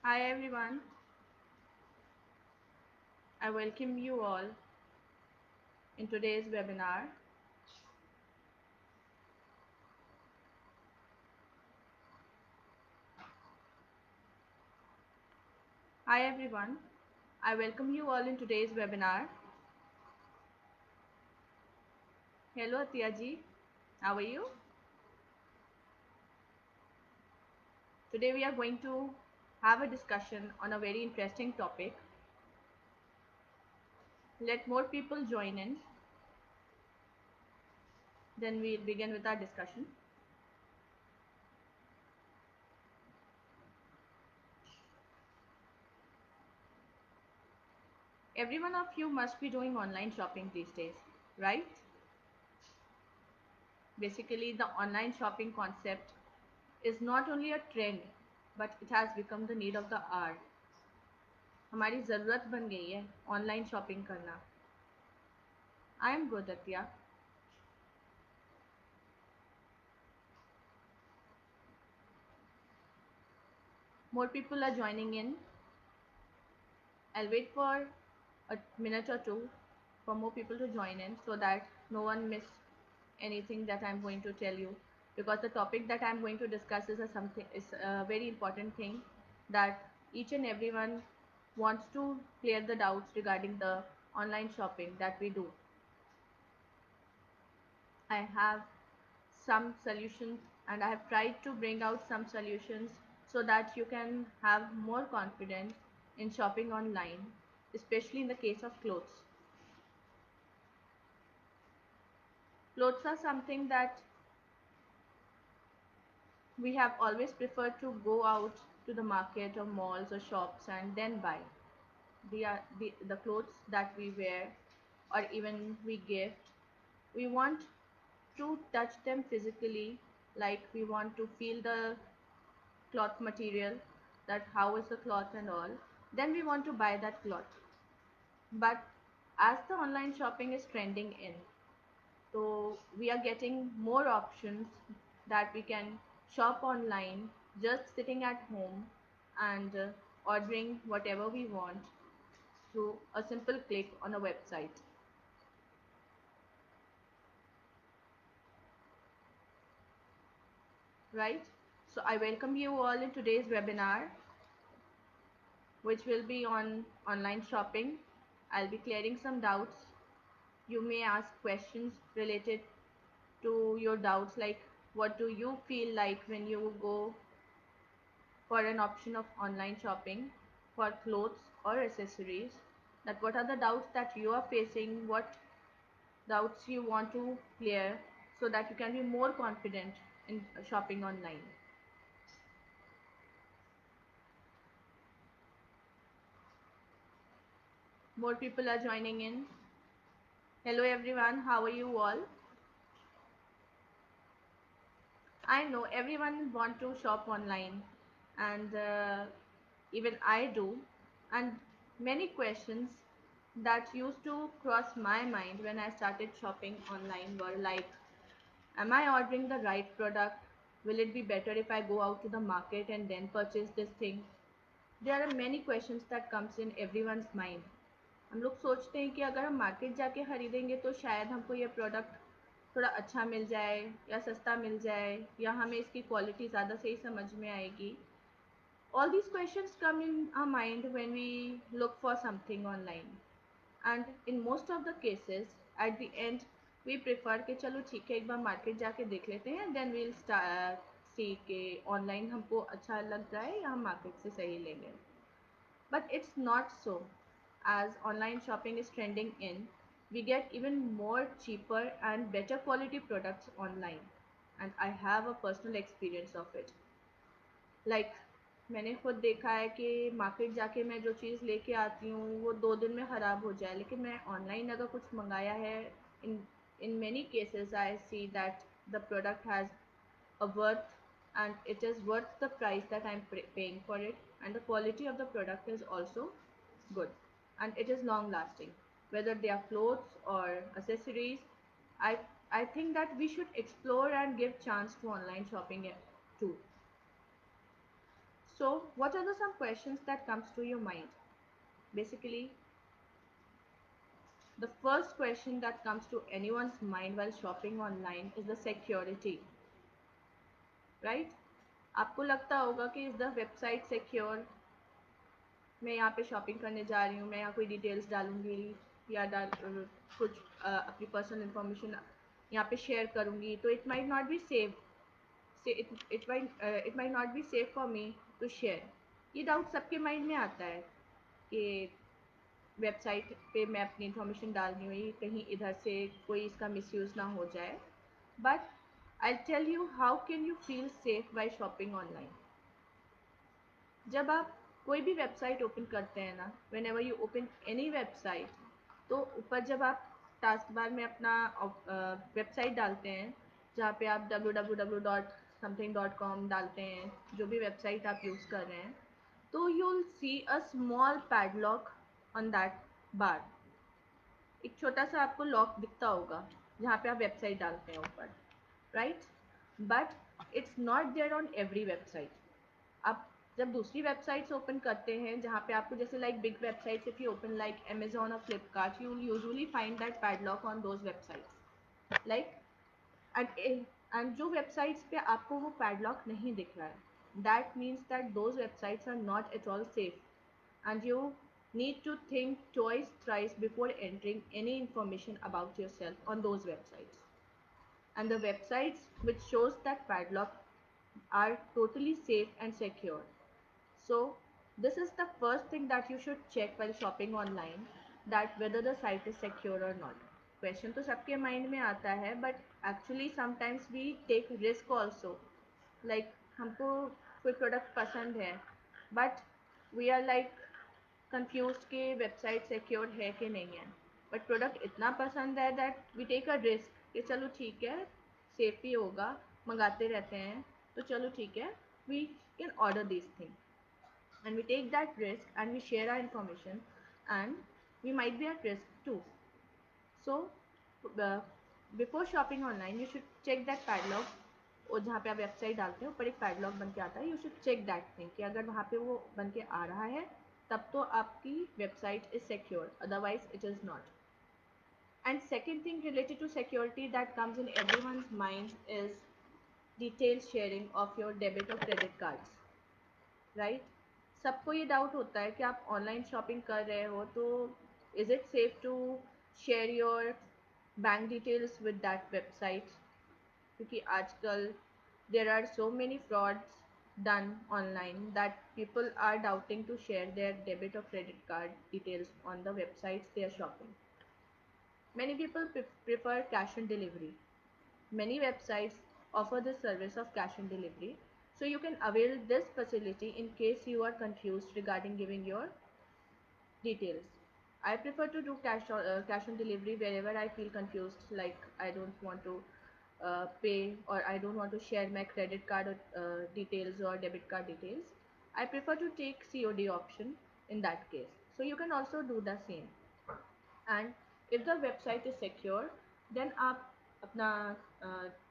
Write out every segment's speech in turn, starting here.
Hi everyone, I welcome you all in today's webinar. Hi everyone, I welcome you all in today's webinar. Hello Atiya ji, how are you? Today we are going to have a discussion on a very interesting topic. Let more people join in, then we'll begin with our discussion. Every one of you must be doing online shopping these days, right? Basically, the online shopping concept is not only a trend, but it has become the need of the hour. हमारी ज़रूरत बन गई है online shopping करना. I am good, Atya. More people are joining in. I'll wait for a minute or two for more people to join in so that no one miss anything that I'm going to tell you, because the topic that I'm going to discuss is a very important thing that each and everyone wants to clear the doubts regarding the online shopping that we do. I have some solutions and I have tried to bring out some solutions so that you can have more confidence in shopping online, especially in the case of clothes. Clothes are something that we have always preferred to go out to the market or malls or shops and then buy. The clothes that we wear or even we gift, we want to touch them physically, like we want to feel the cloth material, that how is the cloth and all, then we want to buy that cloth. But as the online shopping is trending in, so we are getting more options that we can shop online just sitting at home and ordering whatever we want through a simple click on a website, right? So I welcome you all in today's webinar, which will be on online shopping. I'll be clearing some doubts. You may ask questions related to your doubts, like what do you feel like when you go for an option of online shopping for clothes or accessories, that what are the doubts that you are facing, what doubts you want to clear so that you can be more confident in shopping online. More people are joining in. Hello everyone, how are you all? I know everyone want to shop online, and even I do. And many questions that used to cross my mind when I started shopping online were like, am I ordering the right product? Will it be better if I go out to the market and then purchase this thing? There are many questions that comes in everyone's mind. हम लोग सोचते हैं कि अगर हम market जाके खरीदेंगे तो शायद हमको ये प्रोडक्ट थोड़ा अच्छा मिल जाए या सस्ता मिल जाए या हमें इसकी क्वालिटी ज़्यादा सही समझ में आएगी. All these questions come in our mind when we look for something online, and in most of the cases at the end we prefer कि चलो ठीक है एक बार मार्केट जाके देख लेते हैं, then we'll start see कि ऑनलाइन हमको अच्छा लग रहा है या हम मार्केट से सही लेंगे. But it's not so. As online shopping is trending in, we get even more cheaper and better quality products online. And I have a personal experience of it. Like, मैंने खुद देखा है कि मार्केट जाके मैं जो चीज़ लेके आती हूँ वो 2 दिन में ख़राब हो जाए, लेकिन मैं ऑनलाइन अगर कुछ मंगाया है, इन in many cases I see that the product has a worth, and it is worth the price that I'm paying for it, and the quality of the product is also good, and it is long lasting, whether they are clothes or accessories. I i think that we should explore and give chance to online shopping too. So what are the some questions that comes to your mind? Basically, the first question that comes to anyone's mind while shopping online is the security, right? आपको लगता होगा कि is the website secure? मैं यहाँ पे shopping करने जा रही हूँ, मैं यहाँ कोई डिटेल्स डालूंगी या कुछ अपनी पर्सनल इंफॉर्मेशन यहाँ पे शेयर करूँगी तो it might not be safe, say it might not be safe for me to share. ये डाउट सबके माइंड में आता है कि वेबसाइट पे मैं अपनी इंफॉर्मेशन डाल रही हूँ, ये कहीं इधर से कोई इसका मिसयूज़ ना हो जाए। But I tell you how can you feel safe by shopping online. जब आप कोई भी वेबसाइट ओपन करते हैं ना, whenever you open any website, तो ऊपर जब आप टास्क बार में अपना वेबसाइट डालते हैं, जहाँ पे आप www.something.com डालते हैं, जो भी वेबसाइट आप यूज़ कर रहे हैं, तो you will see a small padlock on that bar. एक छोटा सा आपको लॉक दिखता होगा जहाँ पे आप वेबसाइट डालते हैं ऊपर, right? But it's not there on every website. आप जब दूसरी वेबसाइट्स ओपन करते हैं जहाँ पे आपको जैसे like big websites, if you open like Amazon और Flipkart, you will usually find that padlock on those websites, like and जो वेबसाइट्स पे आपको वो पैडलॉक नहीं दिख रहा है, that means that those websites are not at all safe and you need to think twice thrice before entering any information about yourself on those websites. And the websites which shows that padlock are totally safe and secure. So this is the first thing that you should check while shopping online, that whether the site is secure or not. Question तो सबके mind में आता है, but actually sometimes we take risk also. Like हमको कोई product पसंद है, but we are like confuse कि वेबसाइट सिक्योर है कि नहीं है, बट प्रोडक्ट इतना पसंद है that we take a risk कि चलो ठीक है, सेफ ही होगा, मंगाते रहते हैं, तो चलो ठीक है, we can order this thing and we take that risk and we share our information and we might be at risk too. So uh, before shopping online you should check that padlock, और जहाँ पे आप website डालते हैं ऊपर एक padlock बन के आता है, you should check that thing कि अगर वहाँ पे वो बन के आ रहा है तब तो आपकी website is secure, otherwise it is not. And second thing related to security that comes in everyone's mind is detail sharing of your debit और क्रेडिट कार्ड्स, राइट? सबको ये डाउट होता है कि आप ऑनलाइन शॉपिंग कर रहे हो तो is it safe to share your bank details with that website, क्योंकि आजकल there are so many frauds done online that people are doubting to share their debit or credit card details on the websites they are shopping. Many people prefer cash on delivery. Many websites offer the service of cash on delivery, so you can avail this facility in case you are confused regarding giving your details. I prefer to do cash on delivery wherever I feel confused, like I don't want to pay or I don't want to share my credit card details or debit card details. I prefer to take COD option in that case. So you can also do the same. And if the website is secure, then आप अपना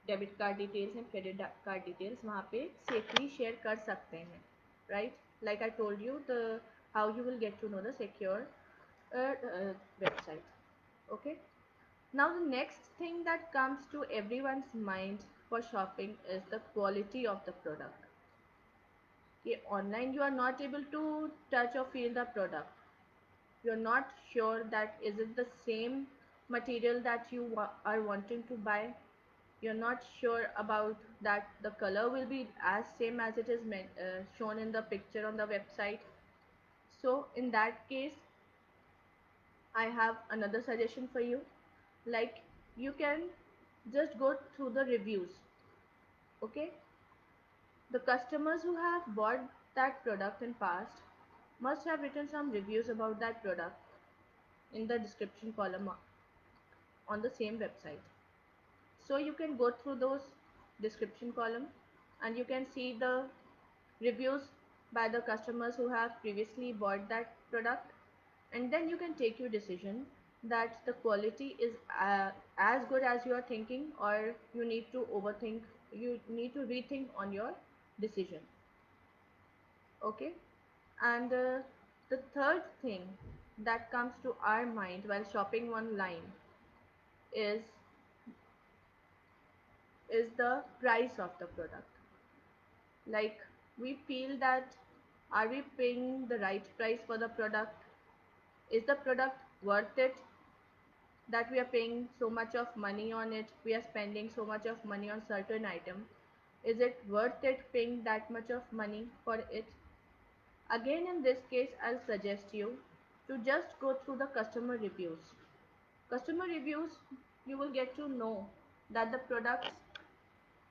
debit card details and credit card details वहाँ पे safely share कर सकते हैं, right? Like I told you the how you will get to know the secure website. Okay, now the next thing that comes to everyone's mind for shopping is the quality of the product. Okay, online you are not able to touch or feel the product. You're not sure that is it the same material that you are wanting to buy. You're not sure about that the color will be as same as it is shown in the picture on the website. So in that case, I have another suggestion for you. Like, you can just go through the reviews. Okay, the customers who have bought that product in past must have written some reviews about that product in the description column on the same website. So you can go through those description column and you can see the reviews by the customers who have previously bought that product, and then you can take your decision that the quality is as good as you are thinking, or you need to overthink, you need to rethink on your decision. Okay, and the third thing that comes to our mind while shopping online is the price of the product. Like, we feel that, are we paying the right price for the product? Is the product worth it, that we are paying so much of money on it, we are spending so much of money on certain item? Is it worth it paying that much of money for it? Again, in this case, I'll suggest you to just go through the customer reviews. Customer reviews, you will get to know that the products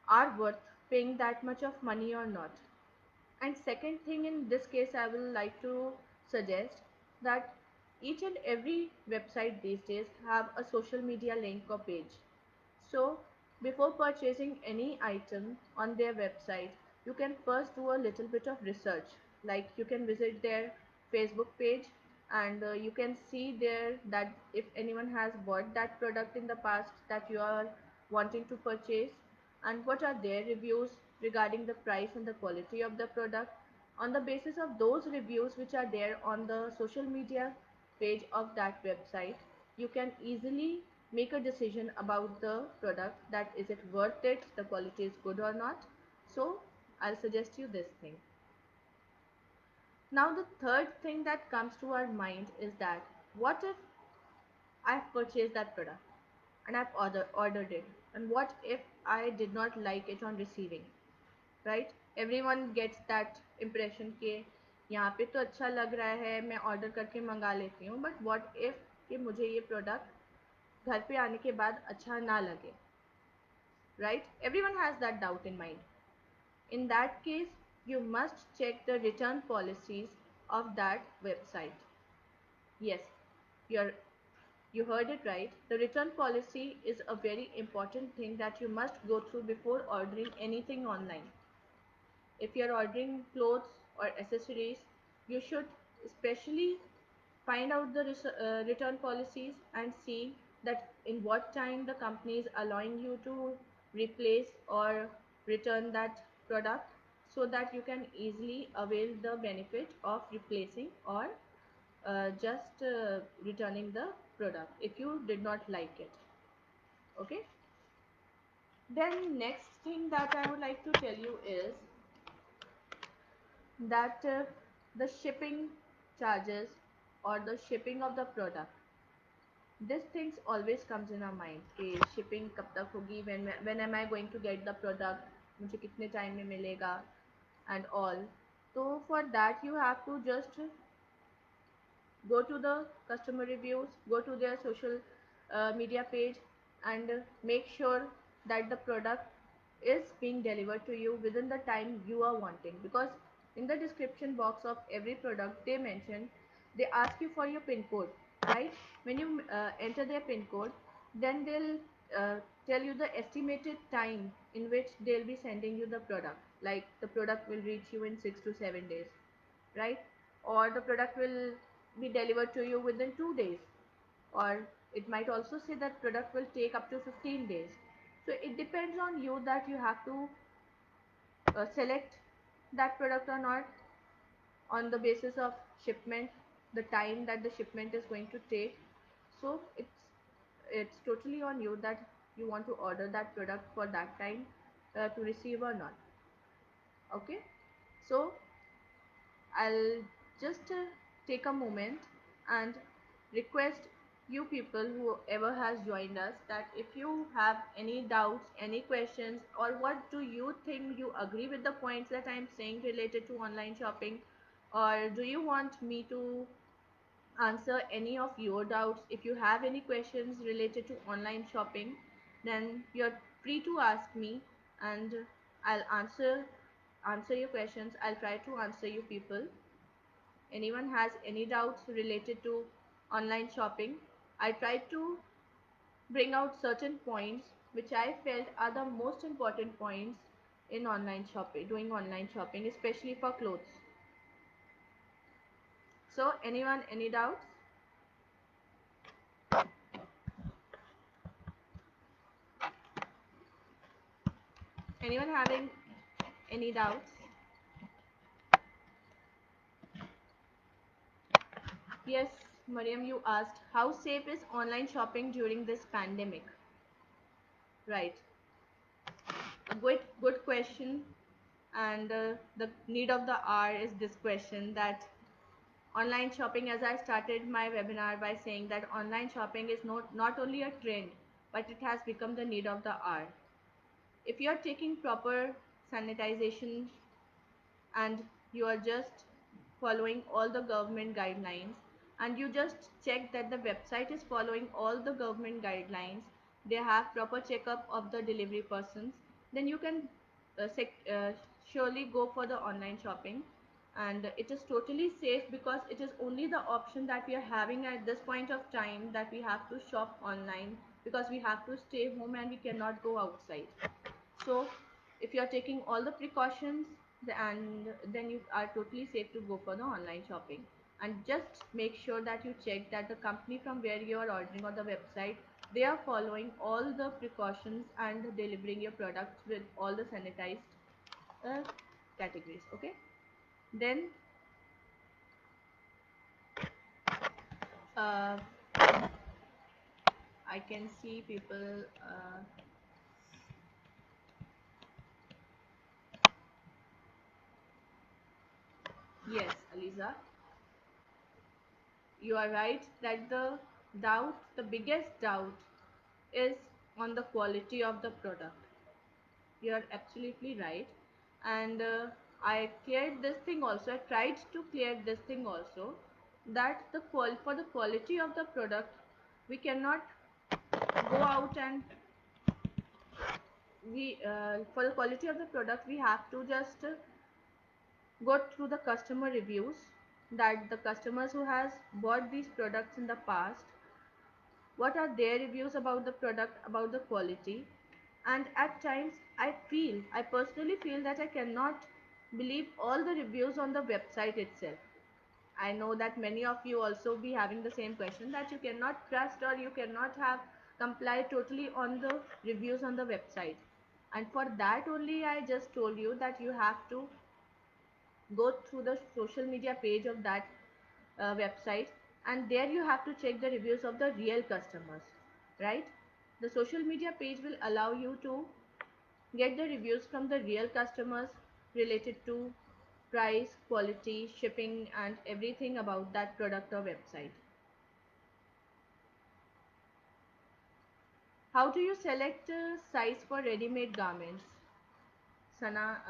are worth paying that much of money or not. And second thing, in this case, I will like to suggest that each and every website these days have a social media link or page. So before purchasing any item on their website, you can first do a little bit of research. Like, you can visit their Facebook page, and you can see there that if anyone has bought that product in the past that you are wanting to purchase, and what are their reviews regarding the price and the quality of the product. On the basis of those reviews which are there on the social media page of that website, you can easily make a decision about the product, that is it worth it, the quality is good or not. So I'll suggest you this thing. Now the third thing that comes to our mind is that, what if I've purchased that product and I've ordered it, and what if I did not like it on receiving? Right, everyone gets that impression कि यहाँ पे तो अच्छा लग रहा है, मैं order करके मंगा लेती हूँ, बट व्हाट इफ कि मुझे ये प्रोडक्ट घर पे आने के बाद अच्छा ना लगे. Right, everyone has that doubt in mind. In that case, you must check the return policies of that website. Yes, you're you heard it right. The return policy is a very important thing that you must go through before ordering anything online. If you're ordering clothes or accessories, you should especially find out the return policies and see that in what time the company is allowing you to replace or return that product, so that you can easily avail the benefit of replacing or just returning the product if you did not like it. Okay, then next thing that I would like to tell you is that the shipping charges or the shipping of the product, this things always comes in our mind कि shipping कब तक होगी, when am I going to get the product, मुझे कितने time में मिलेगा and all. So for that you have to just go to the customer reviews, go to their social media page, and make sure that the product is being delivered to you within the time you are wanting. Because in the description box of every product they mention, they ask you for your pin code, right? When you enter their pin code, then they'll uh, tell you the estimated time in which they'll be sending you the product. Like, the product will reach you in 6 to 7 days, right? Or the product will be delivered to you within 2 days, or it might also say that product will take up to 15 days. So it depends on you that you have to select that product or not on the basis of shipment, the time that the shipment is going to take. So it's totally on you that you want to order that product for that time to receive or not. Okay, so I'll just take a moment and request you people, whoever has joined us, that if you have any doubts, any questions, or what do you think, you agree with the points that I'm saying related to online shopping, or do you want me to answer any of your doubts? If you have any questions related to online shopping, then you're free to ask me, and I'll answer your questions. I'll try to answer you people. Anyone has any doubts related to online shopping, I tried to bring out certain points which I felt are the most important points in online shopping, doing online shopping, especially for clothes. So anyone, any doubts? Anyone having any doubts? Yes, Mariam, you asked how safe is online shopping during this pandemic? Right. A good question. And the need of the hour is this question, that online shopping, as I started my webinar by saying that online shopping is not only a trend, but it has become the need of the hour. If you are taking proper sanitization and you are just following all the government guidelines, and you just check that the website is following all the government guidelines, they have proper checkup of the delivery persons, then you can surely go for the online shopping. And it is totally safe because it is only the option that we are having at this point of time, that we have to shop online because we have to stay home and we cannot go outside. So if you are taking all the precautions, and then you are totally safe to go for the online shopping. And just make sure that you check that the company from where you are ordering, or the website, they are following all the precautions and delivering your products with all the sanitized uh, categories. Okay, then uh, I can see people. Yes, Aliza, you are right that the biggest doubt is on the quality of the product. You are absolutely right. And I cleared this thing also. I tried to clear this thing also, that for the quality of the product, we cannot go out and we for the quality of the product we have to just go through the customer reviews, that the customers who has bought these products in the past, what are their reviews about the product, about the quality. And at times I personally feel that I cannot believe all the reviews on the website itself. I know that many of you also be having the same question, that you cannot trust or you cannot have comply totally on the reviews on the website. And for that only I just told you that you have to go through the social media page of that website, and there you have to check the reviews of the real customers, right? The social media page will allow you to get the reviews from the real customers related to price, quality, shipping, and everything about that product or website. How do you select size for ready-made garments? Sana,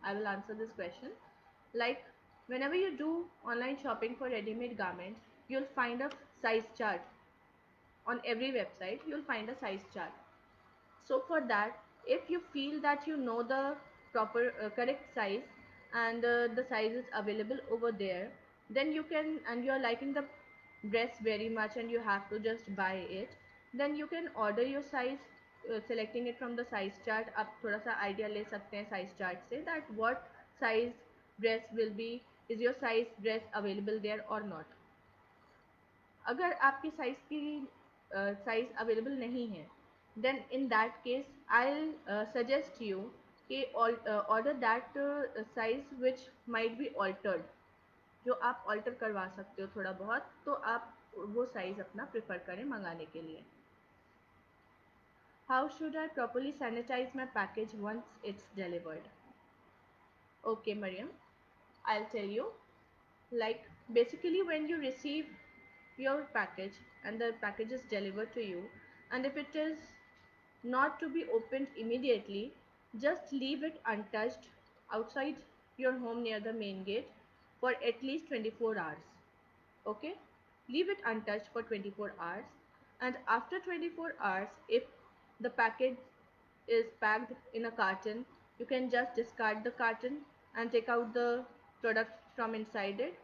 I will answer this question. Like, whenever you do online shopping for ready-made garments, you'll find a size chart. On every website, you'll find a size chart. So for that, if you feel that you know the proper correct size, and the size is available over there, then you can, and you're liking the dress very much and you have to just buy it, then you can order your size, selecting it from the size chart. आप थोड़ा सा idea ले सकते हैं size chart से, that what size dress will be, is your size dress available there or not. अगर आपकी size की साइज अवेलेबल नहीं है, then in that case I suggest you कि order that size which might be altered, जो आप alter करवा सकते हो थोड़ा बहुत, तो आप वो साइज अपना प्रेफर करें मंगाने के लिए. How should I properly sanitize my package once it's delivered? Okay Maryam, I'll tell you. Like, basically when you receive your package and the package is delivered to you, and if it is not to be opened immediately, just leave it untouched outside your home near the main gate for at least 24 hours. Okay, leave it untouched for 24 hours, and after 24 hours, if the package is packed in a carton, you can just discard the carton and take out the product from inside it,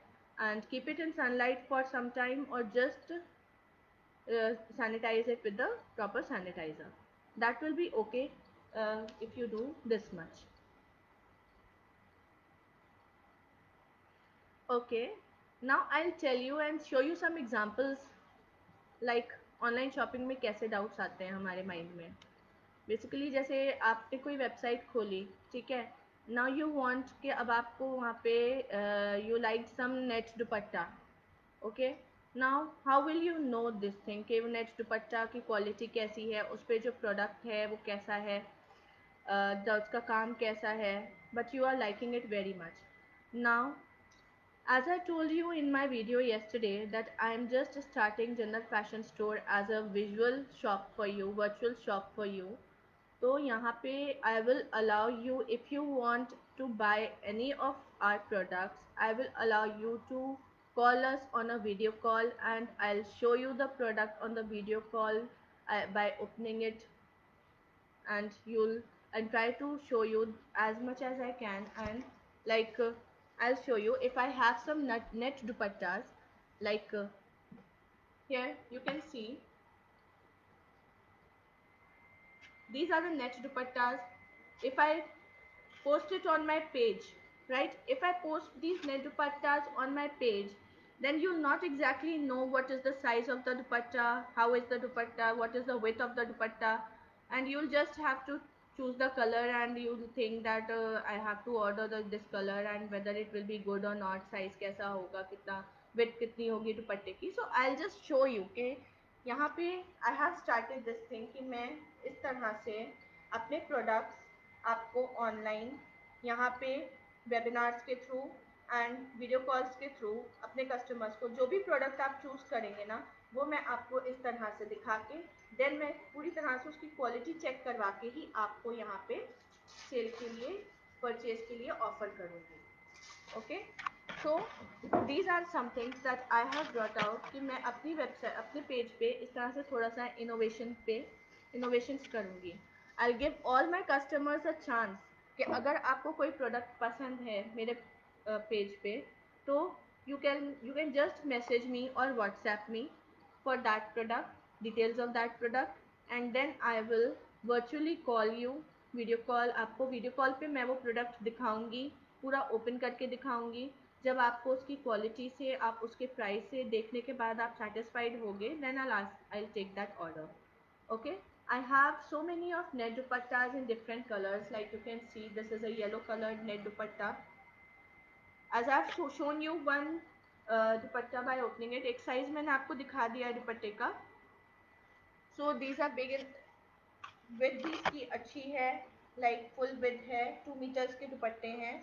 and keep it in sunlight for some time, or just sanitize it with the proper sanitizer. That will be okay if you do this much. Okay, now I'll tell you and show you some examples, like online shopping में कैसे doubts आते हैं हमारे mind में. Basically जैसे आपने कोई website खोली, ठीक है, नाउ यू वांट कि अब आपको वहाँ पे you like some net dupatta, okay, now how will you know this thing कि वो नेट दुपट्टा की क्वालिटी कैसी है, उस पर जो प्रोडक्ट है वो कैसा है, उसका काम कैसा है, but you are liking it very much. Now, as I told you in my video yesterday that I am just starting Jannat Fashion Store as a visual shop for you, virtual shop for you. तो यहाँ पे I will allow you, if you want to buy any of our products, I will allow you to call us on a video call and I'll show you the product on the video call by opening it, and you'll and try to show you as much as I can. And like I'll show you if I have some net dupattas, like here you can see these are the net dupattas. If I post it on my page, right? If I post these net dupattas on my page, then you'll not exactly know what is the size of the dupatta, how is the dupatta, what is the width of the dupatta, and you'll just have to choose the color and you'll think that I have to order this color and whether it will be good or not, size कैसा होगा, कितना width कितनी होगी दुपट्टे की. So I'll just show you कि यहाँ पे I have started this thing कि मैं इस तरह से अपने प्रोडक्ट्स आपको ऑनलाइन यहाँ पे वेबिनार्स के थ्रू एंड वीडियो कॉल्स के थ्रू अपने कस्टमर्स को जो भी प्रोडक्ट आप चूज़ करेंगे ना, वो मैं आपको इस तरह से दिखा के देन मैं पूरी तरह से उसकी क्वालिटी चेक करवा के ही आपको यहाँ पे सेल के लिए, परचेज के लिए ऑफर करूँगी. Okay, so these are some things that I have brought out कि मैं अपनी वेबसाइट, अपने पेज पे इस तरह से थोड़ा सा इनोवेशंस करूँगी. I give all my customers a chance कि अगर आपको कोई प्रोडक्ट पसंद है मेरे पेज पे, तो you can just message me or WhatsApp me for that product, details of that product, and then I will virtually call you. Video call, आपको वीडियो कॉल पे मैं वो प्रोडक्ट दिखाऊंगी, पूरा ओपन करके दिखाऊंगी. जब आपको उसकी क्वालिटी से, आप उसके प्राइस से देखने के बाद आप सेटिस्फाइड होगे, then I'll take that order. Okay, I have so many of net dupattas in different colors. Like you can see, this is a yellow colored net dupatta. As I've shown you one dupatta by opening it. एक size मैंने आपको दिखा दिया है दुपट्टे का. So these are big in width भी इसकी अच्छी है, like full width है, 2 meters के दुपट्टे हैं,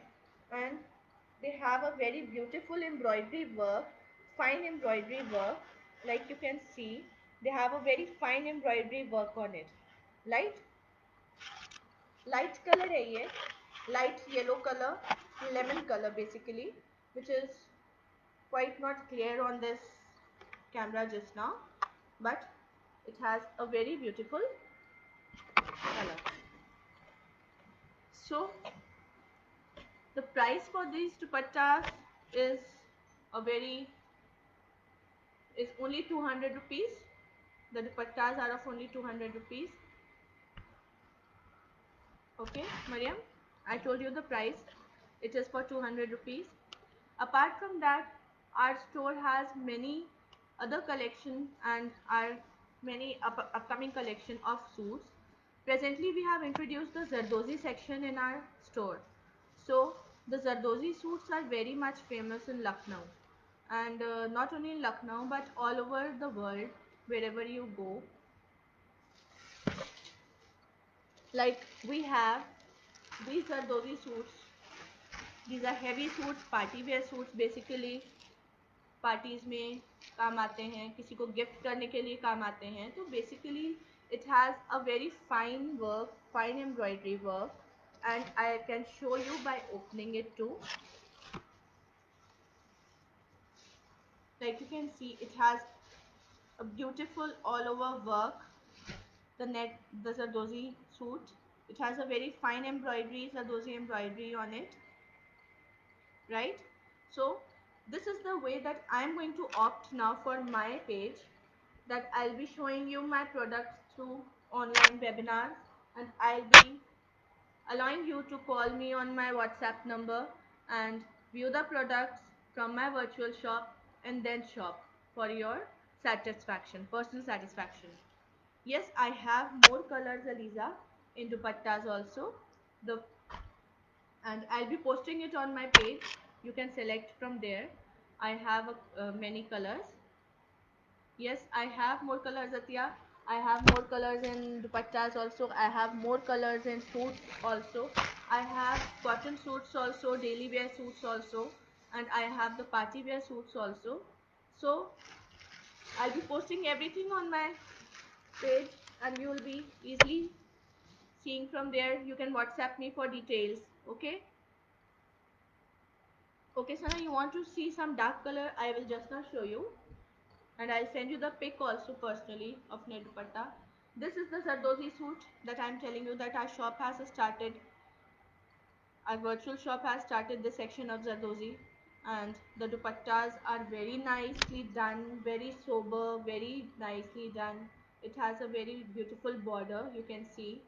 and they have a very beautiful embroidery work, fine embroidery work. Like you can see, they have a very fine embroidery work on it. Light light color है ये, light yellow color, lemon color basically, which is quite not clear on this camera just now, but it has a very beautiful color. So the price for these dupattas is a very is only 200 rupees. The dupattas are of only 200 rupees. Okay, Mariam, I told you the price. It is for 200 rupees. Apart from that, our store has many other collection and our many upcoming collection of suits. Presently, we have introduced the Zardozi section in our store. So the Zardozi suits are very much famous in Lucknow, and not only in Lucknow but all over the world, wherever you go. Like we have these Zardozi suits. These are heavy suits, party wear suits basically. Parties में काम आते हैं, किसी को gift करने के लिए काम आते हैं. तो basically it has a very fine work, fine embroidery work, and I can show you by opening it too. Like you can see, it has a beautiful all over work. The Zardozi suit, it has a very fine embroidery, Zardozi embroidery on it, right? So this is the way that I'm going to opt now for my page, that I'll be showing you my products through online webinars, and I'll be allowing you to call me on my WhatsApp number and view the products from my virtual shop and then shop for your satisfaction, personal satisfaction. Yes, I have more colors, Aliza, in dupattas also. The and I'll be posting it on my page. You can select from there. I have many colors. Yes, I have more colors, Atya. I have more colors in dupattas also. I have more colors in suits also. I have cotton suits also, daily wear suits also, and I have the party wear suits also. So I'll be posting everything on my page, and you will be easily seeing from there. You can WhatsApp me for details. Okay? Okay, Sana, you want to see some dark color? I will just now show you. And I'll send you the pic also personally of net dupatta. This is the Zardozi suit that I'm telling you that our shop has started. Our virtual shop has started this section of Zardozi, and the dupattas are very nicely done, very sober, very nicely done. It has a very beautiful border, you can see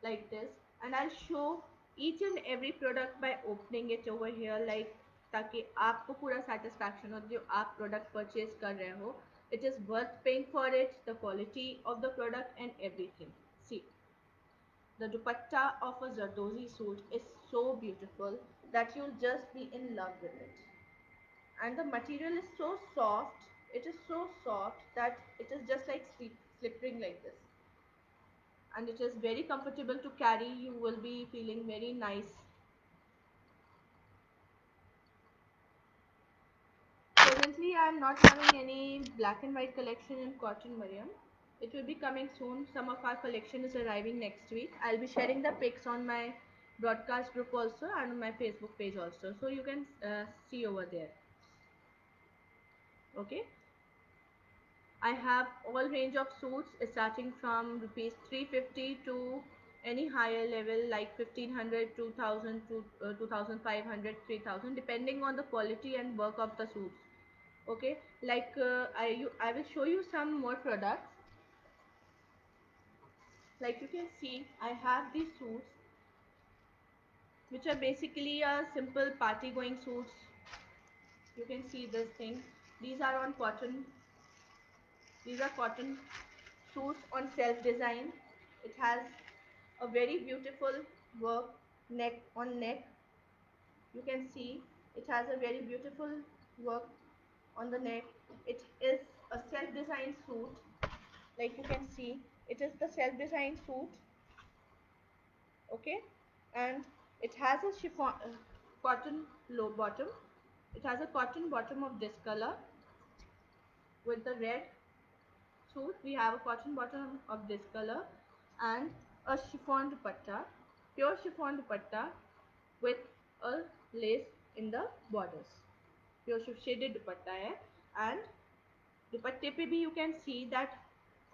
like this, and I'll show each and every product by opening it over here, like ताकि आपको पूरा satisfaction हो जो आप product purchase कर रहे हो. It is worth paying for it, the quality of the product and everything. See, the dupatta of a Zardozi suit is so beautiful that you'll just be in love with it. And the material is so soft, it is so soft that it is just like slipping like this. And it is very comfortable to carry, you will be feeling very nice. Presently I am not having any black and white collection in cotton, Mariam. It will be coming soon. Some of our collection is arriving next week. I'll be sharing the pics on my broadcast group also and on my Facebook page also, so you can see over there. Okay, I have all range of suits starting from rupees 350 to any higher level like 1500, 2000 to 2500, 3000, depending on the quality and work of the suits. Okay, like I will show you some more products. Like you can see, I have these suits which are basically a simple party going suits. You can see this thing. These are on cotton. These are cotton suits on self design. It has a very beautiful work neck on neck. You can see it has a very beautiful work on the neck. It is a self designed suit. Like you can see, it is the self designed suit. Okay, and it has a chiffon cotton low bottom. It has a cotton bottom of this color with the red suit. We have a cotton bottom of this color and a chiffon dupatta, pure chiffon dupatta with a lace in the borders. Pure shaded dupatta है, and दुपट्टे पे भी you can see that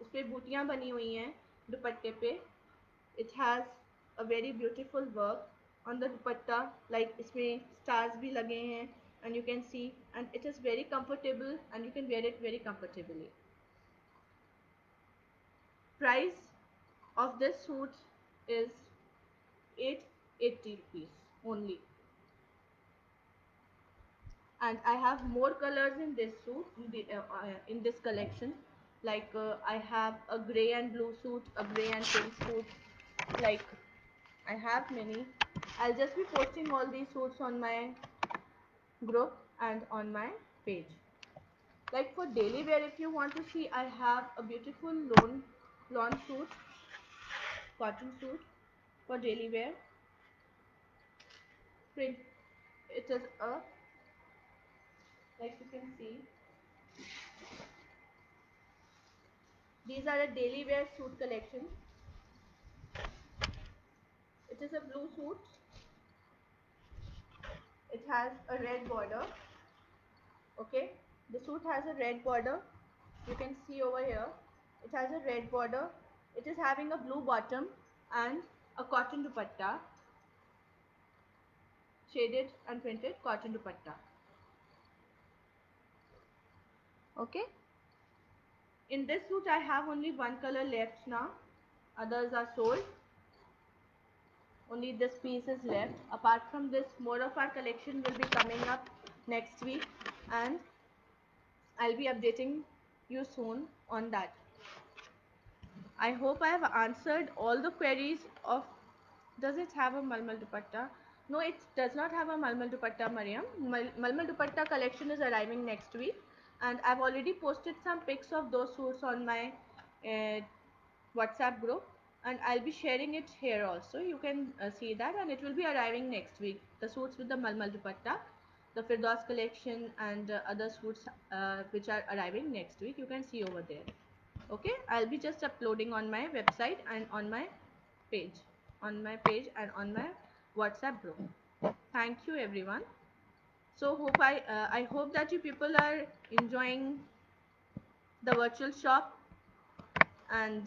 उस पे बूटियाँ बनी हुई हैं दुपट्टे पे. It has a very beautiful work on the dupatta, like इसमें stars भी लगे हैं, and you can see, and it is very comfortable and you can wear it very comfortably. Price of this suit is 880 rupees only. And I have more colors in this suit, in this collection. Like I have a gray and blue suit, a gray and pink suit. Like I have many. I'll just be posting all these suits on my group and on my page. Like for daily wear, if you want to see, I have a beautiful lawn suit, cotton suit for daily wear. Print. It is a, like you can see, these are a daily wear suit collection. It is a blue suit. It has a red border. Okay, the suit has a red border. You can see over here. It has a red border. It is having a blue bottom and a cotton dupatta, shaded and printed cotton dupatta. Okay. In this suit, I have only one color left now. Others are sold. Only this piece is left. Apart from this, more of our collection will be coming up next week, and I'll be updating you soon on that. I hope I have answered all the queries of, does it have a Malmal dupatta? No, it does not have a Malmal dupatta, Mariam. Malmal dupatta collection is arriving next week, and I've already posted some pics of those suits on my uh, WhatsApp group, and I'll be sharing it here also. You can see that, and it will be arriving next week. The suits with the Malmal dupatta, the Firdaus collection, and other suits which are arriving next week. You can see over there. Okay, I'll be just uploading on my website and page, on my page and on my WhatsApp group. Thank you, everyone. So I hope that you people are enjoying the virtual shop, and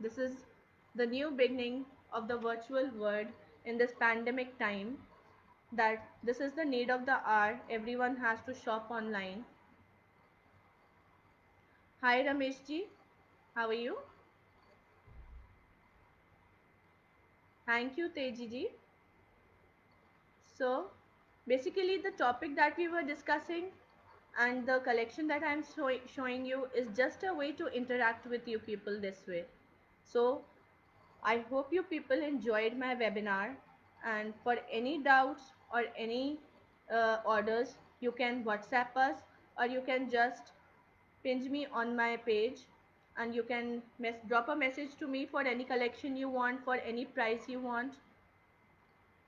this is the new beginning of the virtual world in this pandemic time, that this is the need of the hour. Everyone has to shop online. Hi Ramesh ji, how are you? Thank you Teji ji. So basically the topic that we were discussing and the collection that I'm showing you is just a way to interact with you people this way. So I hope you people enjoyed my webinar, and for any doubts or any orders, you can WhatsApp us, or you can just pinch me on my page, and you can drop a message to me for any collection you want, for any price you want.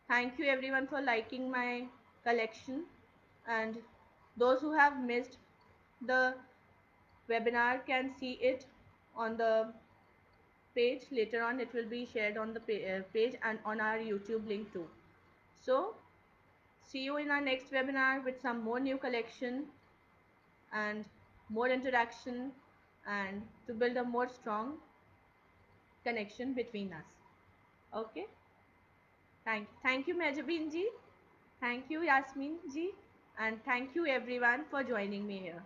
Thank you everyone for liking my collection, and those who have missed the webinar can see it on the page later on. It will be shared on the page and on our YouTube link too. So see you in our next webinar with some more new collection and more interaction, and to build a more strong connection between us. Okay, thank you Mehjabin ji, thank you Yasmin ji, and thank you everyone for joining me here.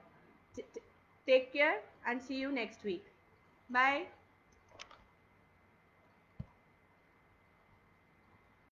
Take care and see you next week. Bye.